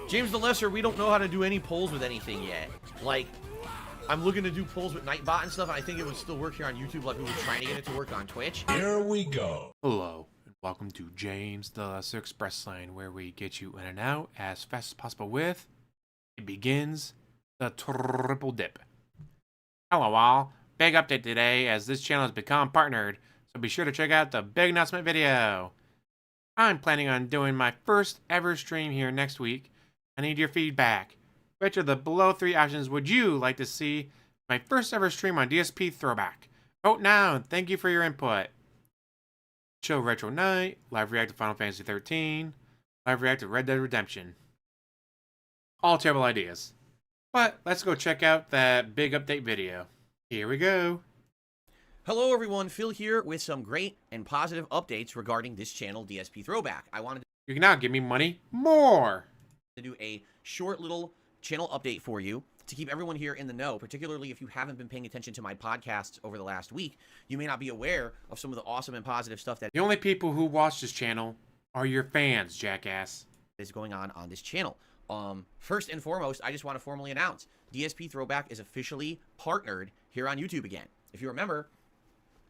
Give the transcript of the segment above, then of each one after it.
James the Lesser, we don't know how to do any polls with anything yet. Like, I'm looking to do polls with Nightbot and stuff, and I think it would still work here on YouTube like we were trying to get it to work on Twitch. Here we go. Hello, and welcome to James the Lesser Express Lane, where we get you in and out as fast as possible with It Begins the Triple Dip. Hello all, big update today as this channel has become partnered, so be sure to check out the big announcement video. I'm planning on doing my first ever stream here next week. I need your feedback. Which of the below 3 options would you like to see my first ever stream on DSP Throwback? Vote now and thank you for your input. Chill Retro Night, live react to Final Fantasy 13, live react to Red Dead Redemption. All terrible ideas. But let's go check out that big update video. Here we go. Hello everyone, Phil here with some great and positive updates regarding this channel, DSP Throwback. I wanted You can now give me money more. to do a short little channel update for you to keep everyone here in the know, particularly if you haven't been paying attention to my podcasts over the last week. You may not be aware of some of the awesome and positive stuff that The only people who watch this channel are your fans, jackass. is going on this channel. First and foremost, I just want to formally announce DSP Throwback is officially partnered here on YouTube again. If you remember,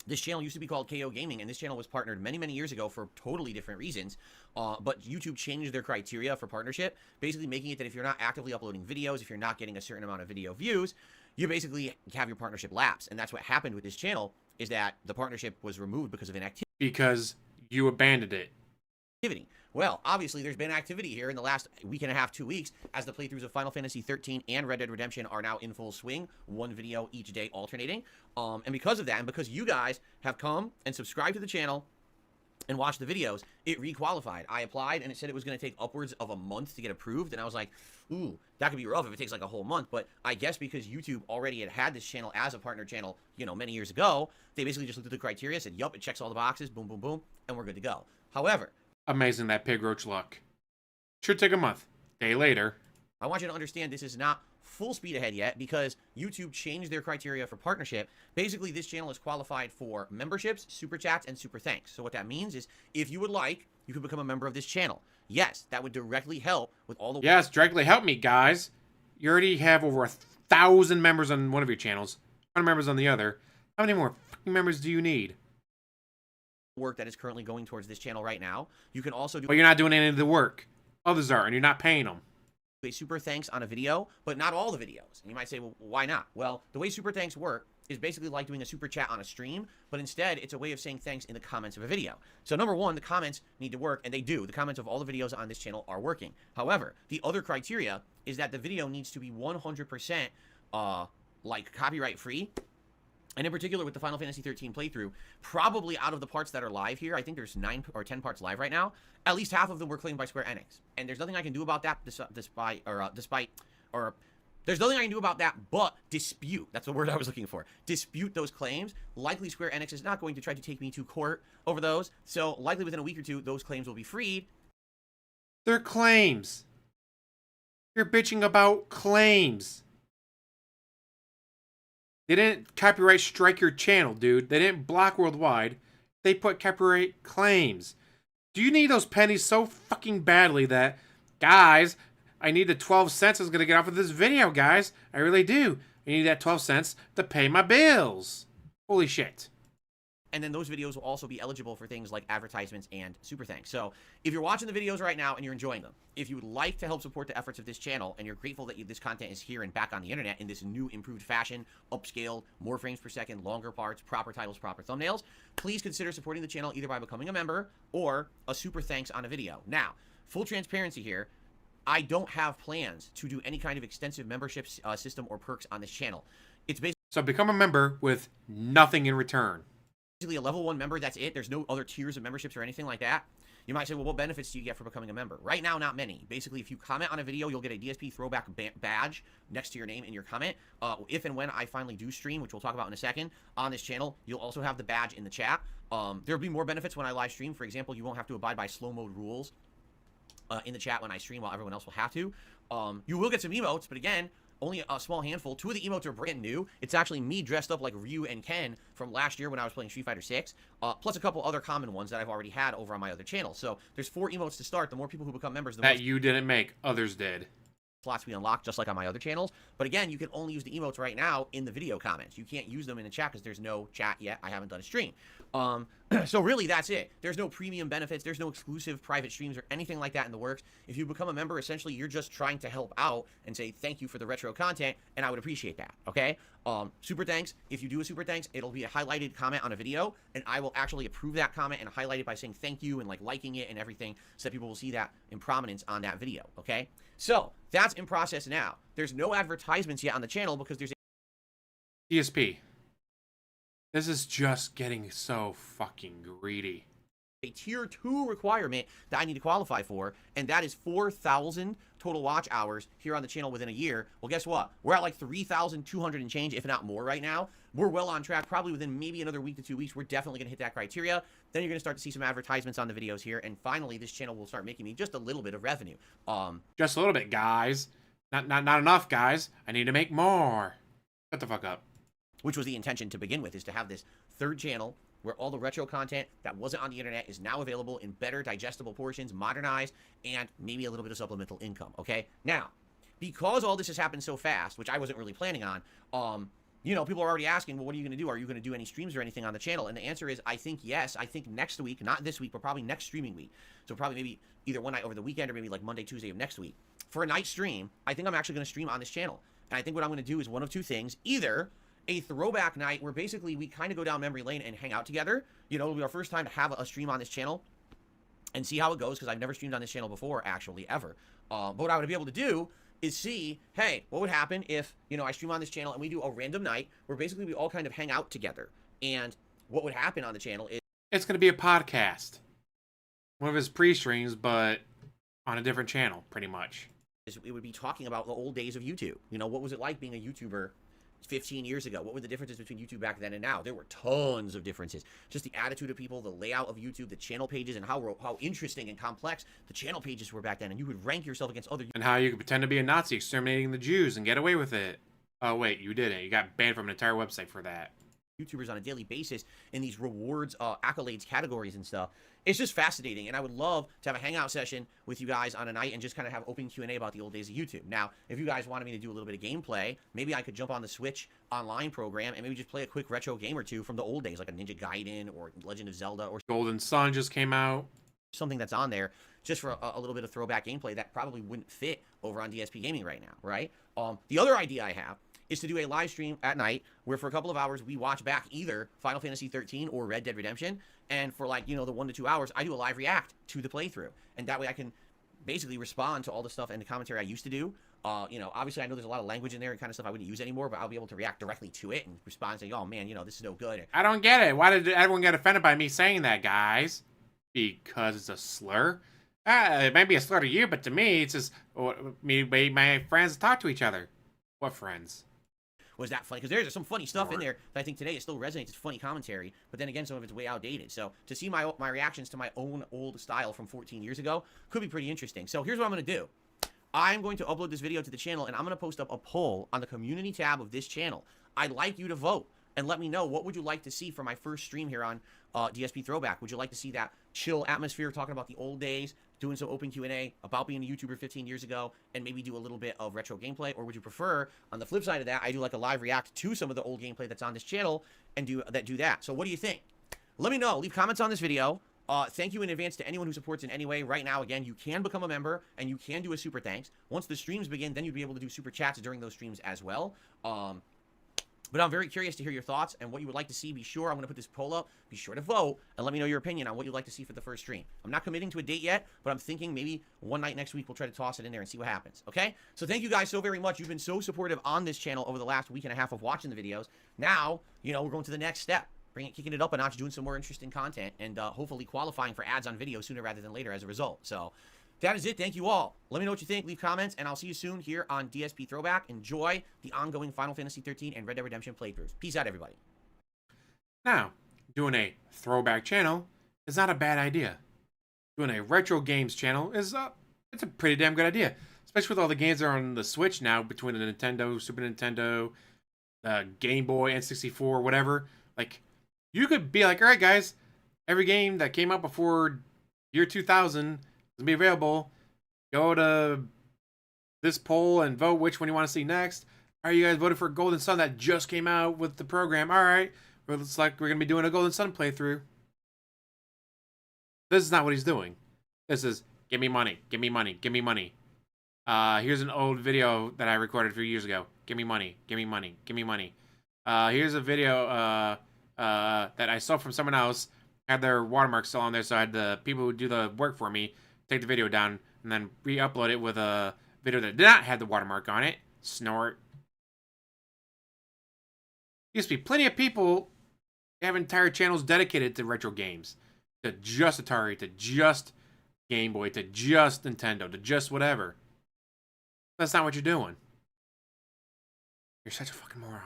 this channel used to be called KO Gaming, and this channel was partnered many, many years ago for totally different reasons. But YouTube changed their criteria for partnership, basically making it that if you're not actively uploading videos, if you're not getting a certain amount of video views, you basically have your partnership lapse. And that's what happened with this channel, is that the partnership was removed because of inactivity. Because you abandoned it. Well, obviously, there's been activity here in the last week and a half, 2 weeks, as the playthroughs of Final Fantasy 13 and Red Dead Redemption are now in full swing, one video each day alternating. And because of that, and because you guys have come and subscribed to the channel and watched the videos, it requalified. I applied, and it said it was going to take upwards of a month to get approved, and I was like, ooh, that could be rough if it takes like a whole month. But I guess because YouTube already had this channel as a partner channel, you know, many years ago, they basically just looked at the criteria, said, yup, it checks all the boxes, boom, boom, boom, and we're good to go. However, Amazing that pig roach luck. Should take a month. Day later. I want you to understand this is not full speed ahead yet because YouTube changed their criteria for partnership. Basically, this channel is qualified for memberships, super chats, and super thanks. So what that means is if you would like, you could become a member of this channel. Yes, that would directly help with all the... Yes, directly help me, guys. You already have over 1,000 members on one of your channels. 100 members on the other. How many more fucking members do you need? work that is currently going towards this channel right now. You can also do... But you're not doing any of the work. Others are, and you're not paying them. A super thanks on a video, but not all the videos. And you might say, well, why not? Well, the way super thanks work is basically like doing a super chat on a stream, but instead it's a way of saying thanks in the comments of a video. So number one, the comments need to work, and they do. The comments of all the videos on this channel are working. However, the other criteria is that the video needs to be 100% like copyright free. And in particular with the Final Fantasy 13 playthrough, probably out of the parts that are live here, I think there's 9 or 10 parts live right now, at least half of them were claimed by Square Enix. And there's nothing I can do about that there's nothing I can do about that but dispute. That's the word I was looking for. Dispute those claims. Likely Square Enix is not going to try to take me to court over those. So likely within a week or two, those claims will be freed. They're claims. You're bitching about claims. They didn't copyright strike your channel, dude. They didn't block worldwide. They put copyright claims. Do you need those pennies so fucking badly that, guys, I need the 12 cents I was going to get off of this video, guys. I really do. I need that 12 cents to pay my bills. Holy shit. And then those videos will also be eligible for things like advertisements and super thanks. So if you're watching the videos right now and you're enjoying them, if you would like to help support the efforts of this channel and you're grateful that this content is here and back on the internet in this new improved fashion, upscaled, more frames per second, longer parts, proper titles, proper thumbnails, please consider supporting the channel either by becoming a member or a super thanks on a video. Now, full transparency here, I don't have plans to do any kind of extensive membership system or perks on this channel. It's basically... So become a member with nothing in return. Basically a level 1 member, that's it. There's no other tiers of memberships or anything like that. You might say, well, what benefits do you get for becoming a member? Right now, not many. Basically, if you comment on a video, you'll get a DSP Throwback badge next to your name in your comment. If and when I finally do stream, which we'll talk about in a second, on this channel, you'll also have the badge in the chat. There'll be more benefits when I live stream. For example, you won't have to abide by slow mode rules in the chat when I stream while everyone else will have to. You will get some emotes, but again, only a small handful. 2 of the emotes are brand new. It's actually me dressed up like Ryu and Ken from last year when I was playing Street Fighter 6, plus a couple other common ones that I've already had over on my other channel. So there's 4 emotes to start. The more people who become members, the more That you didn't make, others did. slots we unlock, just like on my other channels. But again, you can only use the emotes right now in the video comments. You can't use them in the chat because there's no chat yet. I haven't done a stream. So really, that's it. There's no premium benefits. There's no exclusive private streams or anything like that in the works. If you become a member, essentially, you're just trying to help out and say thank you for the retro content, and I would appreciate that, okay? Super thanks. If you do a super thanks, it'll be a highlighted comment on a video, and I will actually approve that comment and highlight it by saying thank you and like liking it and everything so that people will see that in prominence on that video, okay? So that's in process now. There's no advertisements yet on the channel because there's DSP. This is just getting so fucking greedy. a tier 2 requirement that I need to qualify for, and that is 4,000 total watch hours here on the channel within a year. Well, guess what? We're at like 3,200 and change, if not more right now. We're well on track. Probably within maybe another week to 2 weeks, we're definitely going to hit that criteria. Then you're going to start to see some advertisements on the videos here, and finally, this channel will start making me just a little bit of revenue. Just a little bit, guys. Not enough, guys. I need to make more. Shut the fuck up. Which was the intention to begin with, is to have this third channel where all the retro content that wasn't on the internet is now available in better digestible portions, modernized, and maybe a little bit of supplemental income, okay? Now, because all this has happened so fast, which I wasn't really planning on, you know, people are already asking, well, what are you going to do? Are you going to do any streams or anything on the channel? And the answer is, I think yes. I think next week, not this week, but probably next streaming week. So probably maybe either one night over the weekend or maybe like Monday, Tuesday of next week. For a night stream, I think I'm actually going to stream on this channel. And I think what I'm going to do is one of two things. Either a throwback night where basically we kind of go down memory lane and hang out together. You know, it'll be our first time to have a stream on this channel and see how it goes, because I've never streamed on this channel before, actually, ever. But what I would be able to do is see, hey, what would happen if, you know, I stream on this channel and we do a random night where basically we all kind of hang out together. And what would happen on the channel is... It's going to be a podcast. One of his pre-streams, but on a different channel, pretty much. It would be talking about the old days of YouTube. You know, what was it like being a YouTuber 15 years ago? What were the differences between YouTube back then and now? There were tons of differences. Just the attitude of people, the layout of YouTube, the channel pages, and how interesting and complex the channel pages were back then. And you would rank yourself against other... And how you could pretend to be a Nazi exterminating the Jews and get away with it. Oh, wait, you didn't. You got banned from an entire website for that. YouTubers on a daily basis in these rewards, accolades, categories and stuff. It's just fascinating, and I would love to have a hangout session with you guys on a night and just kind of have open Q&A about the old days of YouTube. Now, if you guys wanted me to do a little bit of gameplay, maybe I could jump on the Switch online program and maybe just play a quick retro game or two from the old days, like a Ninja Gaiden or Legend of Zelda or Golden Sun just came out. something that's on there just for a little bit of throwback gameplay that probably wouldn't fit over on DSP Gaming right now, right? The other idea I have is to do a live stream at night where for a couple of hours we watch back either Final Fantasy 13 or Red Dead Redemption, and for like, you know, the 1 to 2 hours I do a live react to the playthrough, and that way I can basically respond to all the stuff and the commentary I used to do. You know, obviously I know there's a lot of language in there and kind of stuff I wouldn't use anymore, but I'll be able to react directly to it and respond and say, oh man, you know, this is no good. I don't get it. Why did everyone get offended by me saying that, guys? Because it's a slur? It might be a slur to you, but to me, it's just my friends talk to each other. What friends? Was that funny? Because there's some funny stuff in there that I think today it still resonates. It's funny commentary, but then again, some of it's way outdated. So to see my reactions to my own old style from 14 years ago could be pretty interesting. So here's what I'm going to do. I'm going to upload this video to the channel, and I'm going to post up a poll on the community tab of this channel. I'd like you to vote and let me know, what would you like to see for my first stream here on DSP Throwback? Would you like to see that chill atmosphere, talking about the old days, doing some open Q&A about being a YouTuber 15 years ago, and maybe do a little bit of retro gameplay? Or would you prefer, on the flip side of that, I do like a live react to some of the old gameplay that's on this channel and do that? So what do you think? Let me know. Leave comments on this video. Thank you in advance to anyone who supports in any way. Right now, again, you can become a member and you can do a super thanks. Once the streams begin, then you'd be able to do super chats during those streams as well. But I'm very curious to hear your thoughts and what you would like to see. Be sure, I'm going to put this poll up. Be sure to vote and let me know your opinion on what you'd like to see for the first stream. I'm not committing to a date yet, but I'm thinking maybe one night next week we'll try to toss it in there and see what happens, okay? So thank you guys so very much. You've been so supportive on this channel over the last week and a half of watching the videos. Now, you know, we're going to the next step. Kicking it up a notch, doing some more interesting content, and hopefully qualifying for ads on video sooner rather than later as a result. So that is it. Thank you all. Let me know what you think. Leave comments, and I'll see you soon here on DSP Throwback. Enjoy the ongoing Final Fantasy 13 and Red Dead Redemption playthroughs. Peace out, everybody. Now, doing a throwback channel is not a bad idea. Doing a retro games channel is it's a pretty damn good idea. especially with all the games that are on the Switch now, between the Nintendo, Super Nintendo, Game Boy, N64, whatever. Like, you could be like, all right, guys, every game that came out before year 2000 is gonna be available. Go to this poll and vote which one you want to see next. Are you guys voting for Golden Sun that just came out with the program? All right, well, looks like we're gonna be doing a Golden Sun playthrough. This is not what he's doing. This is give me money, give me money, give me money. Here's an old video that I recorded a few years ago. Give me money, give me money, give me money. Here's a video that I saw from someone else. Had their watermark still on there, so I had the people who do the work for me take the video down and then re-upload it with a video that did not have the watermark on it. Snort. Used to be plenty of people have entire channels dedicated to retro games. To just Atari, to just Game Boy, to just Nintendo, to just whatever. That's not what you're doing. You're such a fucking moron.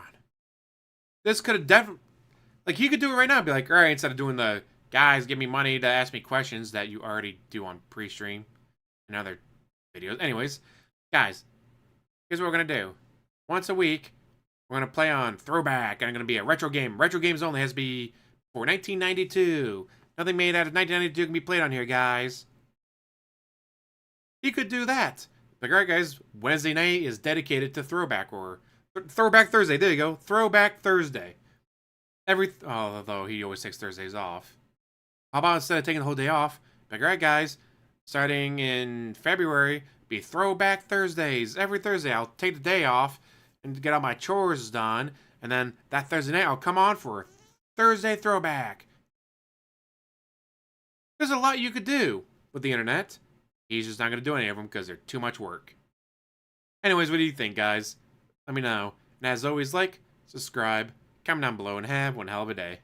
This could have definitely... Like, you could do it right now and be like, alright, instead of doing the guys give me money to ask me questions that you already do on pre-stream and other videos. Anyways, guys, here's what we're going to do. Once a week, we're going to play on Throwback, and it's going to be a retro game. Retro games only has to be for 1992. Nothing made out of 1992 can be played on here, guys. You could do that. Like, alright, guys, Wednesday night is dedicated to Throwback, or Throwback Thursday. There you go. Throwback Thursday. Although he always takes Thursdays off. How about instead of taking the whole day off, like, alright, guys, starting in February, be Throwback Thursdays. Every Thursday, I'll take the day off and get all my chores done, and then that Thursday night, I'll come on for Thursday Throwback. There's a lot you could do with the internet. He's just not going to do any of them because they're too much work. Anyways, what do you think, guys? Let me know. And as always, like, subscribe, comment down below, and have one hell of a day.